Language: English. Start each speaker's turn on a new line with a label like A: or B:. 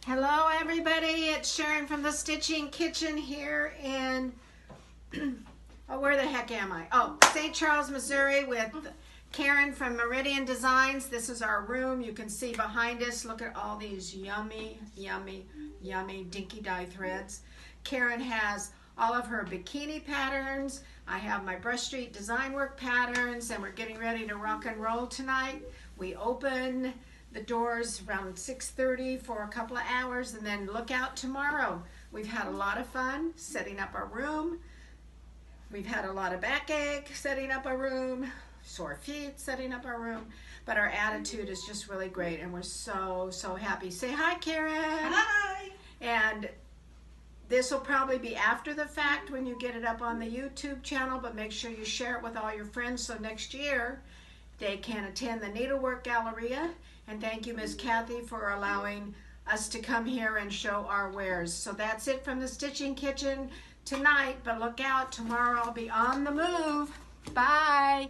A: Hello everybody, it's Sharon from the Stitching Kitchen here in, oh, where the heck am I? Oh, St. Charles, Missouri with Karen from Meridian Designs. This is our room. You can see behind us, look at all these yummy, yummy, yummy dinky dye threads. Karen has all of her bikini patterns. I have my Brush Street design work patterns, and we're getting ready to rock and roll tonight. We open the doors around 6:30 for a couple of hours, and then look out tomorrow. We've had a lot of fun setting up our room. We've had a lot of backache setting up our room, sore feet setting up our room, but our attitude is just really great, and we're so happy. Say hi, Karen.
B: Hi.
A: And this will probably be after the fact when you get it up on the YouTube channel, but make sure you share it with all your friends so next year they can attend the Needlework Galleria. And thank you, Miss Kathy, for allowing us to come here and show our wares. So that's it from the Stitching Kitchen tonight, but look out, tomorrow I'll be on the move. Bye.